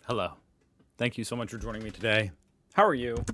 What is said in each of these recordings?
Hello. Thank you so much for joining me today. How are you?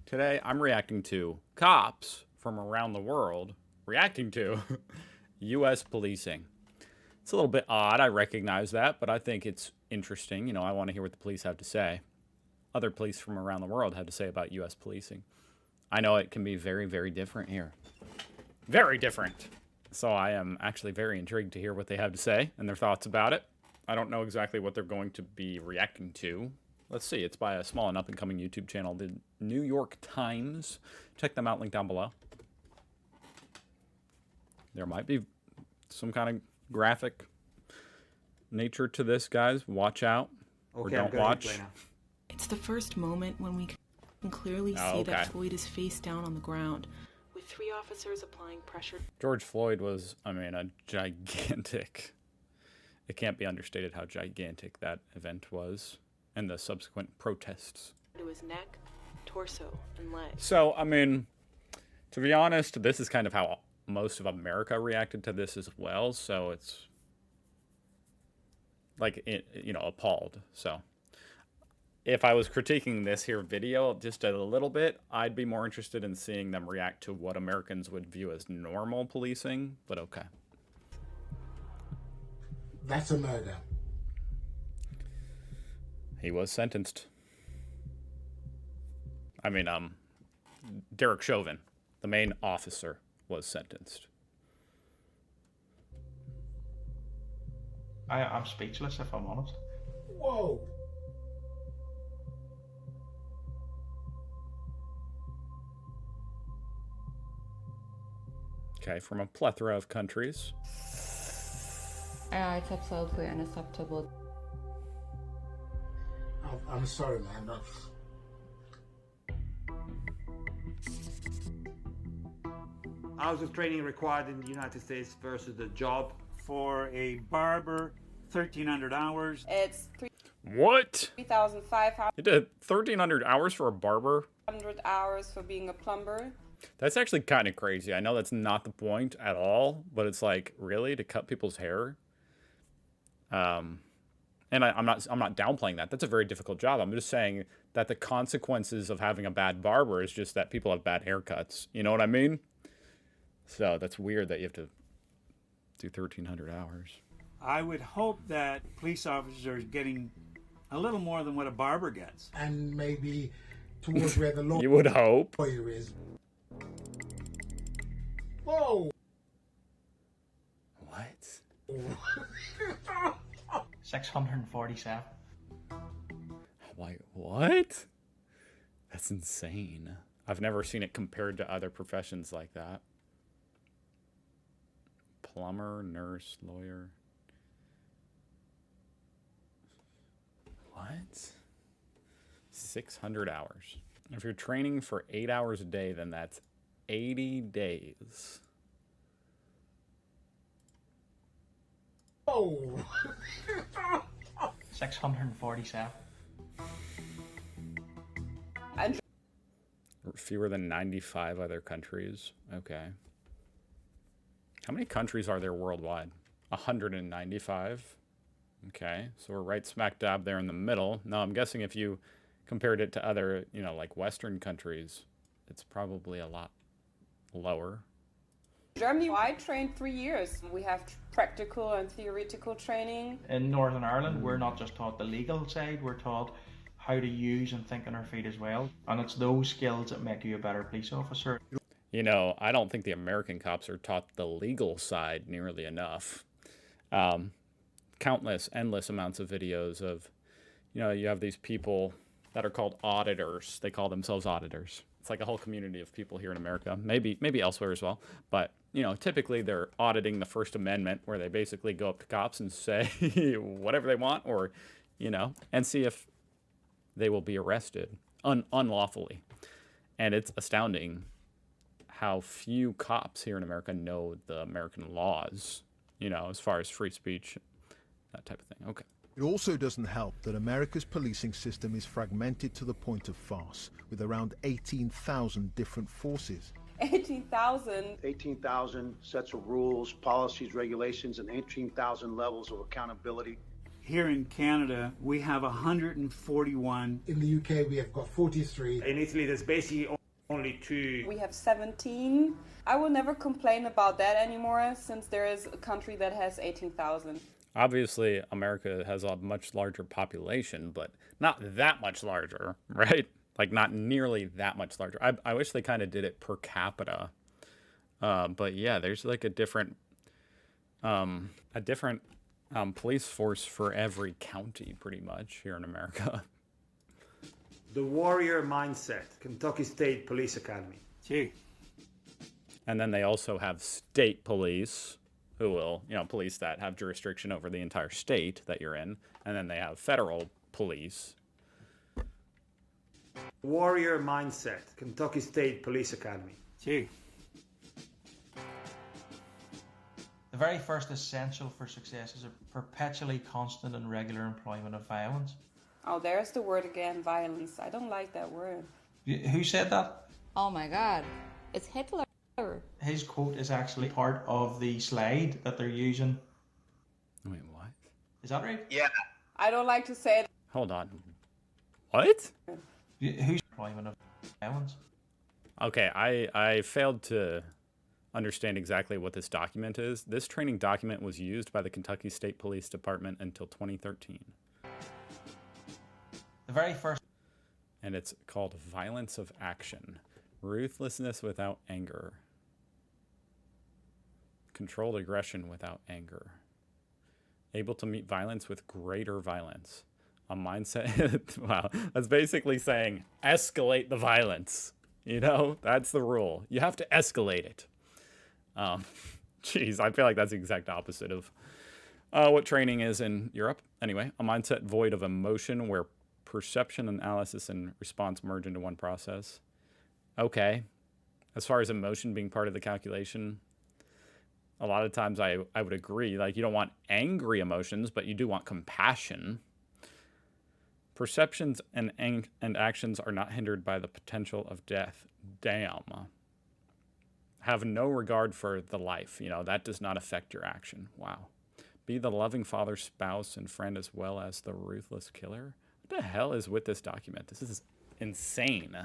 Today, I'm reacting to cops from around the world reacting to U.S. policing. It's a little bit odd, I recognize that, but I think it's interesting. You know, I want to hear what the police have to say. Other police from around the world have to say about U.S. policing. I know it can be very, very different here. Very different. So I am actually very intrigued to hear what they have to say and their thoughts about it. I don't know exactly what they're going to be reacting to. Let's see. It's by a small and up-and-coming YouTube channel, the New York Times. Check them out, link down below. There might be some kind of graphic nature to this, guys. Watch out. Okay, or don't watch. It's the first moment when we can clearly see that Floyd is face down on the ground, with 3 officers applying pressure. George Floyd was, I mean, a gigantic... It can't be understated how gigantic that event was, and the subsequent protests. To his neck, torso, and legs. So, I mean, to be honest, this is kind of how most of America reacted to this as well. So it's like, you know, appalled. So if I was critiquing this here video just a little bit, I'd be more interested in seeing them react to what Americans would view as normal policing, but okay. That's a murder. He was sentenced. I mean, Derek Chauvin, the main officer, was sentenced. I'm speechless, if I'm honest. Whoa. Okay, from a plethora of countries. It's absolutely unacceptable. I'm sorry, man. Hours of training required in the United States versus the job. For a barber, 1,300 hours. It's What? 3,500 You did 1,300 hours for a barber? hours for being a plumber. That's actually kind of crazy. I know that's not the point at all, but it's like, really, to cut people's hair? And I'm not downplaying that. That's a very difficult job. I'm just saying that the consequences of having a bad barber is just that people have bad haircuts. You know what I mean? So that's weird that you have to do 1,300 hours. I would hope that police officers are getting a little more than what a barber gets. And maybe towards where the You would hope. lawyer is. Whoa. What? 647. Why? What? That's insane. I've never seen it compared to other professions like that. Plumber, nurse, lawyer. What? 600 hours. If you're training for 8 hours a day, then that's 80 days. Whoa. 647. And Fewer than 95 other countries. Okay. How many countries are there worldwide? 195. Okay, so we're right smack dab there in the middle. Now, I'm guessing if you compared it to other, you know, like Western countries, it's probably a lot lower. Germany, I trained 3 years. We have practical and theoretical training. In Northern Ireland, we're not just taught the legal side, we're taught how to use and think on our feet as well. And it's those skills that make you a better police officer. You know, I don't think the American cops are taught the legal side nearly enough. Countless, endless amounts of videos of, you know, you have these people that are called auditors. They call themselves auditors. It's like a whole community of people here in America, maybe elsewhere as well. But, you know, typically they're auditing the First Amendment, where they basically go up to cops and say whatever they want, or, you know, and see if they will be arrested unlawfully. And it's astounding how few cops here in America know the American laws, you know, as far as free speech, that type of thing. Okay. It also doesn't help that America's policing system is fragmented to the point of farce, with around 18,000 different forces. 18,000. 18,000 sets of rules, policies, regulations, and 18,000 levels of accountability. Here in Canada, we have 141. In the UK, we have got 43. In Italy, there's basically only 2. We have 17. I will never complain about that anymore, since there is a country that has 18,000. Obviously, America has a much larger population, but not that much larger, right? Like, not nearly that much larger. I wish they kind of did it per capita. But yeah, there's like a different police force for every county, pretty much, here in America. The Warrior Mindset, Kentucky State Police Academy. Gee. And then they also have state police, who will, police that have jurisdiction over the entire state that you're in. And then they have federal police. Warrior Mindset, Kentucky State Police Academy. Gee. The very first essential for success is a perpetually constant and regular employment of violence. Oh, there's the word again, violence. I don't like that word. Who said that? Oh my god, it's Hitler. His quote is actually part of the slide that they're using. Wait, what? Is that right? Yeah. I don't like to say it. Hold on. What? Who's employment of violence? Okay, I failed to understand exactly what this document is. This training document was used by the Kentucky State Police Department until 2013. The very first. And it's called Violence of Action. Ruthlessness without anger. Controlled aggression without anger. Able to meet violence with greater violence. A mindset. Wow. That's basically saying escalate the violence. That's the rule. You have to escalate it. Geez, I feel like that's the exact opposite of what training is in Europe. Anyway, a mindset void of emotion where perception, analysis, and response merge into one process. Okay. As far as emotion being part of the calculation, a lot of times I would agree. Like, you don't want angry emotions, but you do want compassion. Perceptions and actions are not hindered by the potential of death. Damn. Have no regard for the life. That does not affect your action. Wow. Be the loving father, spouse, and friend as well as the ruthless killer. What the hell is with this document? This is insane.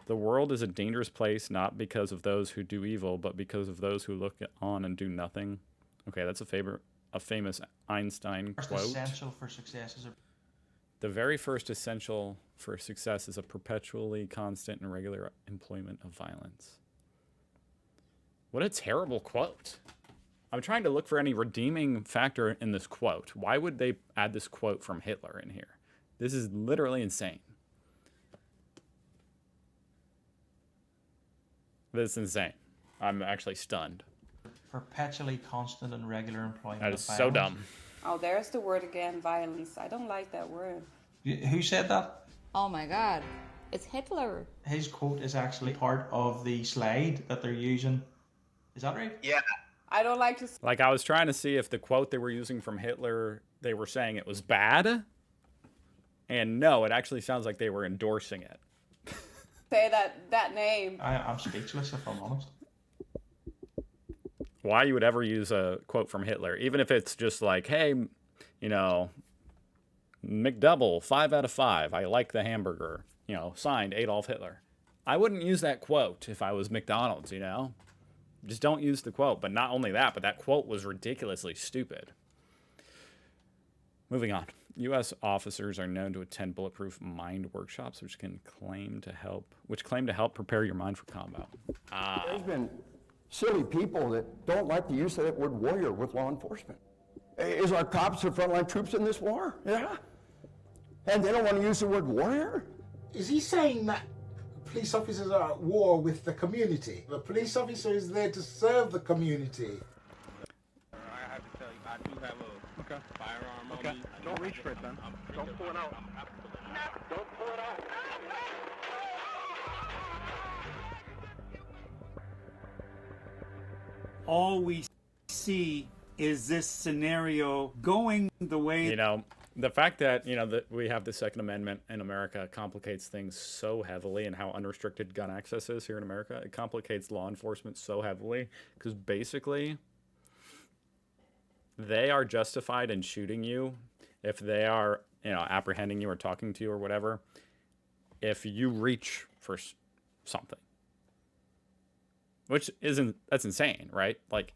The world is a dangerous place, not because of those who do evil, but because of those who look on and do nothing. Okay, that's a famous Einstein quote. Essential for success is The very first essential for success is a perpetually constant and regular employment of violence. What a terrible quote. I'm trying to look for any redeeming factor in this quote. Why would they add this quote from Hitler in here? This is literally insane. This is insane. I'm actually stunned. perpetually constant and regular employment. That is so dumb. Oh, there's the word again, violence. I don't like that word. Who said that? Oh my god, it's Hitler. His quote is actually part of the slide that they're using. Is that right? Yeah. I don't like to... Like, I was trying to see if the quote they were using from Hitler, they were saying it was bad. And no, it actually sounds like they were endorsing it. say that name. I'm speechless, if I'm honest. Why you would ever use a quote from Hitler, even if it's just like, hey, you know, McDouble, 5 out of 5. I like the hamburger, you know, signed Adolf Hitler. I wouldn't use that quote if I was McDonald's, you know. Just don't use the quote. But not only that, but that quote was ridiculously stupid. Moving on. U.S. officers are known to attend bulletproof mind workshops, which claim to help prepare your mind for combat. There's been silly people that don't like the use of that word warrior with law enforcement. Is our cops the frontline troops in this war? Yeah. And they don't want to use the word warrior? Is he saying that police officers are at war with the community? The police officer is there to serve the community. I have to tell you, I do have a firearm on me. Don't reach for it, then. Don't pull it out. Don't pull it out. All we see is this scenario going the way... You know, the fact that, you know, that we have the Second Amendment in America complicates things so heavily, and how unrestricted gun access is here in America. It complicates law enforcement so heavily because basically they are justified in shooting you if they are, apprehending you or talking to you or whatever, if you reach for something, which that's insane, right? Like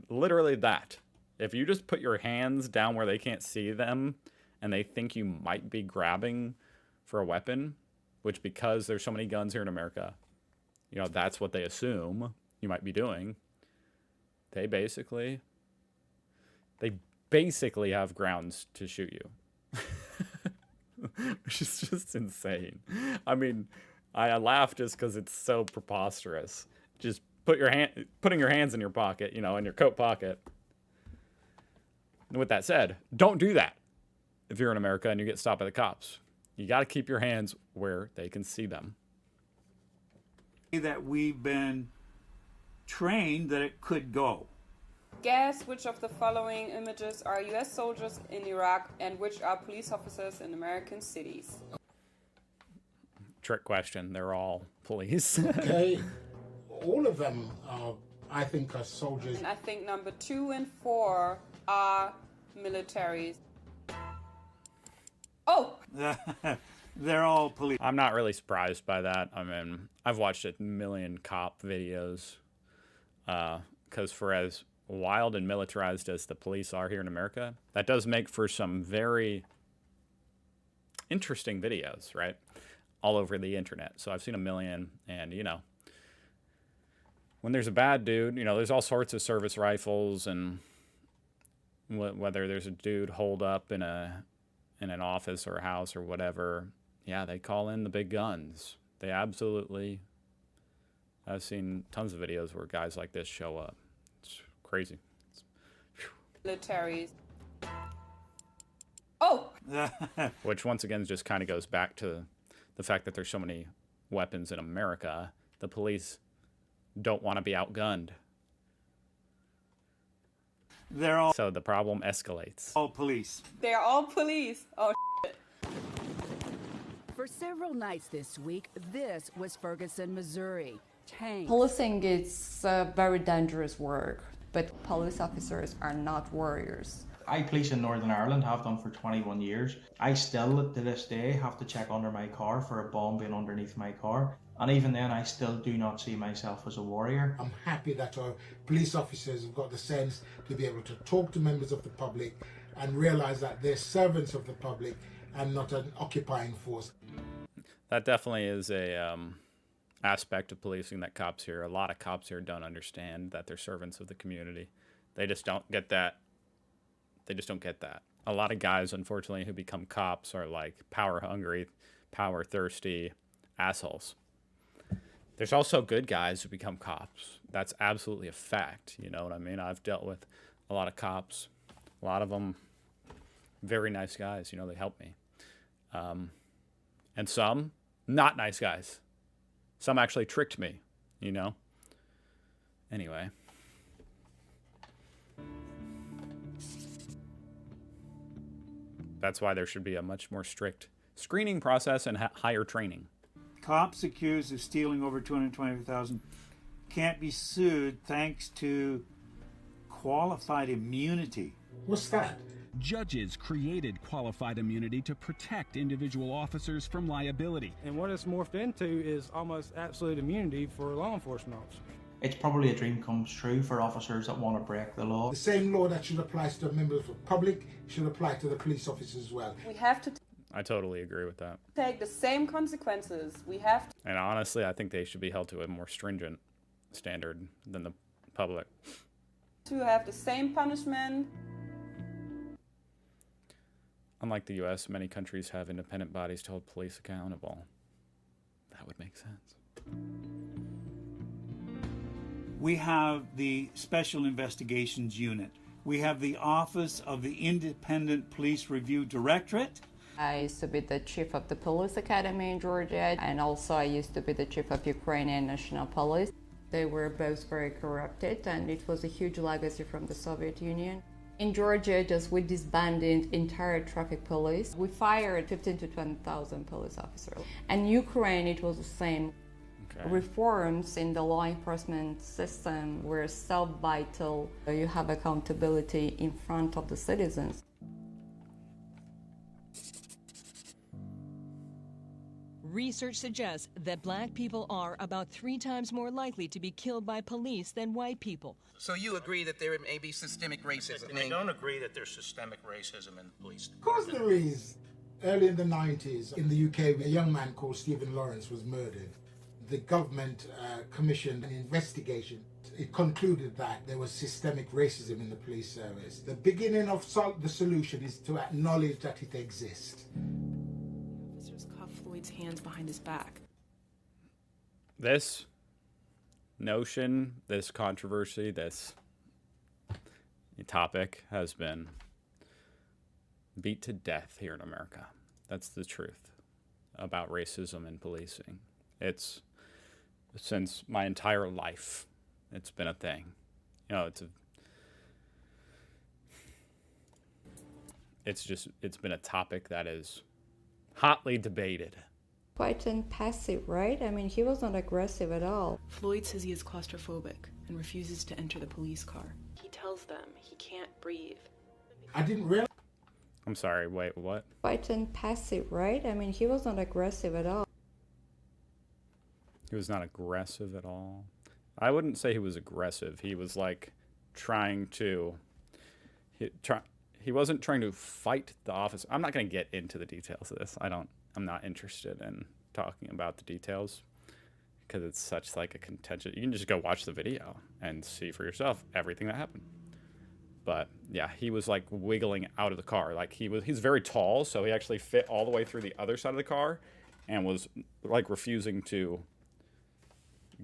literally that. If you just put your hands down where they can't see them and they think you might be grabbing for a weapon, which because there's so many guns here in America, that's what they assume you might be doing. They basically have grounds to shoot you. Which is just insane. I mean, I laugh just because it's so preposterous. Just putting your hands in your pocket, in your coat pocket. And with that said, don't do that if you're in America and you get stopped by the cops. You got to keep your hands where they can see them. That we've been trained that it could go. Guess which of the following images are US soldiers in Iraq and which are police officers in American cities? Trick question. They're all police. Okay. All of them I think, are soldiers. And I think number 2 and 4 are militaries. Oh! They're all police. I'm not really surprised by that. I mean, I've watched a million cop videos. Because for as wild and militarized as the police are here in America, that does make for some very interesting videos, right? All over the internet. So I've seen a million, and when there's a bad dude, there's all sorts of service rifles, and whether there's a dude holed up in an office or a house or whatever, yeah, they call in the big guns. They absolutely. I've seen tons of videos where guys like this show up. It's crazy. Militaries. Oh! Which once again just kind of goes back to the fact that there's so many weapons in America. The police don't want to be outgunned. So the problem escalates. All police. They're all police. Oh, shit. For several nights this week, this was Ferguson, Missouri. Policing is very dangerous work, but police officers are not warriors. I police in Northern Ireland, have done for 21 years. I still, to this day, have to check under my car for a bomb being underneath my car. And even then, I still do not see myself as a warrior. I'm happy that our police officers have got the sense to be able to talk to members of the public and realize that they're servants of the public and not an occupying force. That definitely is a aspect of policing that cops here, a lot of cops here don't understand that they're servants of the community. They just don't get that. A lot of guys, unfortunately, who become cops are like power hungry, power thirsty assholes. There's also good guys who become cops. That's absolutely a fact. You know what I mean? I've dealt with a lot of cops, a lot of them very nice guys. They help me. And some not nice guys. Some actually tricked me, Anyway. That's why there should be a much more strict screening process and higher training. Cops accused of stealing over $225,000 can't be sued thanks to qualified immunity. What's that? Judges created qualified immunity to protect individual officers from liability. And what it's morphed into is almost absolute immunity for law enforcement officers. It's probably a dream comes true for officers that want to break the law. The same law that should apply to the members of the public should apply to the police officers as well. We have to I totally agree with that. Take the same consequences. We have to. And honestly, I think they should be held to a more stringent standard than the public. To have the same punishment. Unlike the U.S., many countries have independent bodies to hold police accountable. That would make sense. We have the Special Investigations Unit. We have the Office of the Independent Police Review Directorate. I used to be the chief of the police academy in Georgia, and also I used to be the chief of Ukrainian National Police. They were both very corrupted, and it was a huge legacy from the Soviet Union. In Georgia, we disbanded entire traffic police. We fired 15 to 20,000 police officers. And Ukraine, it was the same. Okay. Reforms in the law enforcement system were so vital. You have accountability in front of the citizens. Research suggests that black people are about 3 times more likely to be killed by police than white people. So you agree that there may be systemic racism? I don't agree that there's systemic racism in the police. Of course there is. Early in the 90s, in the UK, a young man called Stephen Lawrence was murdered. The government commissioned an investigation. It concluded that there was systemic racism in the police service. The beginning of the solution is to acknowledge that it exists. Officers cuffed Floyd's hands behind his back. This notion, this controversy, this topic has been beat to death here in America. That's the truth about racism and policing. It's since my entire life, it's been a thing. You know, it's been a topic that is hotly debated. Quite impassive, right? I mean, he was not aggressive at all. Floyd says he is claustrophobic and refuses to enter the police car. He tells them he can't breathe. I didn't realize. I'm sorry, wait, what? Quite impassive, right? I mean, he was not aggressive at all. He was not aggressive at all. I wouldn't say he was aggressive. He was like trying to. He wasn't trying to fight the officer. I'm not going to get into the details of this. I'm not interested in talking about the details because it's such like a contentious. You can just go watch the video and see for yourself everything that happened. But yeah, he was like wiggling out of the car. Like he's very tall, so he actually fit all the way through the other side of the car and was like refusing to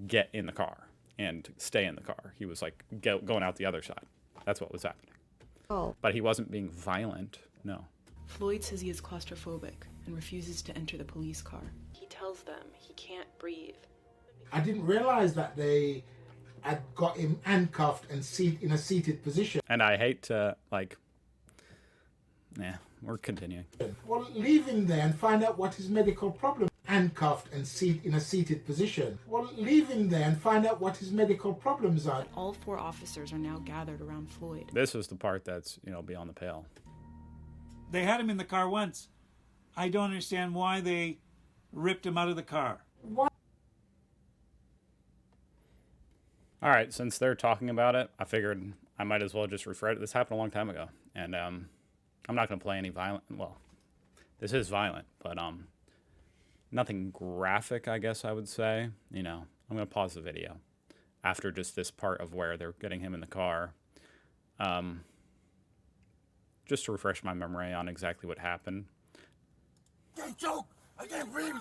get in the car and stay in the car. He was like going out the other side. That's what was happening. Oh. But he wasn't being violent, no. Floyd says he is claustrophobic and refuses to enter the police car. He tells them he can't breathe. I didn't realize that they had got him handcuffed and in a seated position. And I hate to, we're continuing. Well, leave him there and find out what his medical problem. Handcuffed and in a seated position. Well, leave him there and find out what his medical problems are. All 4 officers are now gathered around Floyd. This is the part that's, beyond the pale. They had him in the car once. I don't understand why they ripped him out of the car. What? All right, since they're talking about it, I figured I might as well just refresh it. This happened a long time ago, and I'm not going to play any violent. Well, this is violent, but nothing graphic, I guess I would say. I'm going to pause the video after just this part of where they're getting him in the car, just to refresh my memory on exactly what happened. Can't choke. I can't breathe.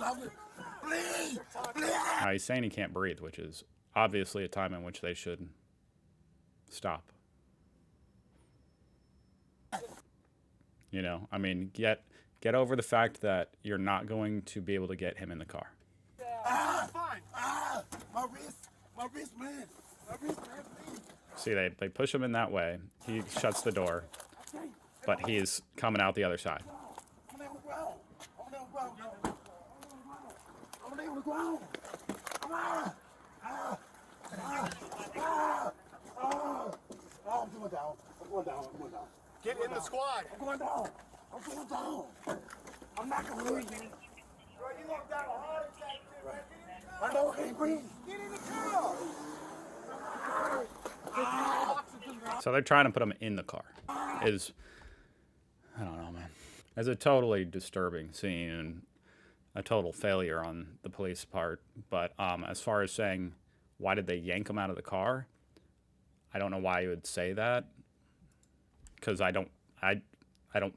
Please. Now, he's saying he can't breathe, which is obviously a time in which they should stop. Get over the fact that you're not going to be able to get him in the car. My wrist, man. Please. See, they push him in that way. He shuts the door, but he is coming out the other side. I'm going down. Get in the squad. I'm going down. I'm not going to lose, man. Bro, you going to die of a heart attack, right? I know, I can't breathe. Get in the car. So they're trying to put him in the car. I don't know, man. It's a totally disturbing scene and a total failure on the police part. But as far as saying, why did they yank him out of the car? I don't know why you would say that. Because I don't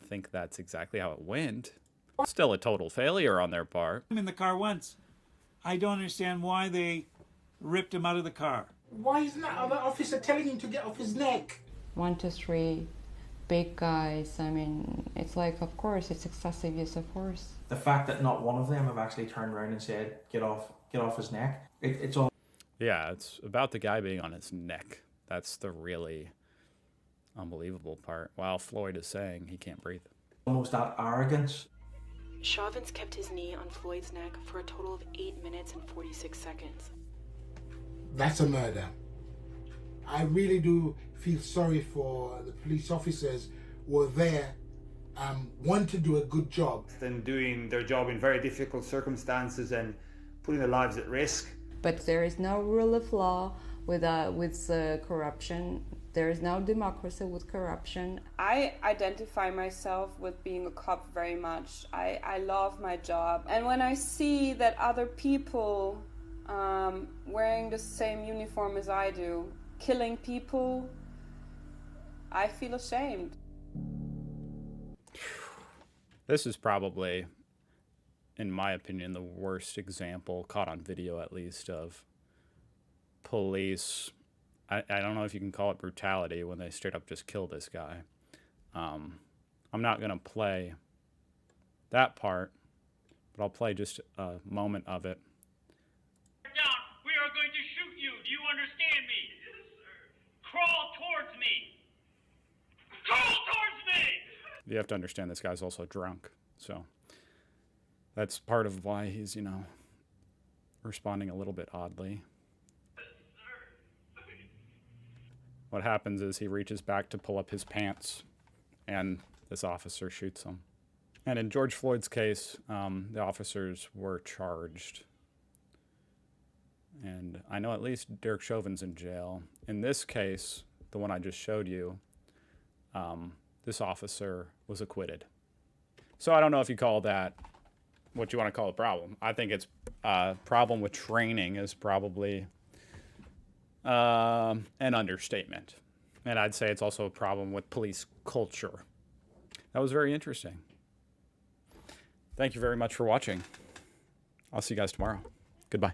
think that's exactly how it went. Still a total failure on their part. I'm in the car once. I don't understand why they ripped him out of the car. Why isn't that other officer telling him to get off his neck? 1 to 3 big guys. I mean, it's like, of course, it's excessive use of force. The fact that not one of them have actually turned around and said, get off his neck. It's all. Yeah, it's about the guy being on his neck. That's the really unbelievable part. While Floyd is saying he can't breathe. Almost that arrogance. Chauvins kept his knee on Floyd's neck for a total of 8 minutes and 46 seconds. That's a murder. I really do feel sorry for the police officers who were there want to do a good job. And doing their job in very difficult circumstances and putting their lives at risk. But there is no rule of law with corruption. There is no democracy with corruption. I identify myself with being a cop very much. I love my job. And when I see that other people wearing the same uniform as I do, killing people, I feel ashamed. This is probably, in my opinion, the worst example, caught on video at least, of police. I don't know if you can call it brutality when they straight up just kill this guy. I'm not going to play that part, but I'll play just a moment of it. Down. We are going to shoot you. Do you understand me? Yes, sir. Crawl towards me. Crawl towards me! You have to understand this guy's also drunk, so that's part of why he's, you know, responding a little bit oddly. What happens is he reaches back to pull up his pants, and this officer shoots him. And in George Floyd's case, the officers were charged. And I know at least Derek Chauvin's in jail. In this case, the one I just showed you, this officer was acquitted. So I don't know if you call that what you want to call a problem. I think it's a problem with training is probably an understatement. And I'd say it's also a problem with police culture. That was very interesting. Thank you very much for watching. I'll see you guys tomorrow. Goodbye.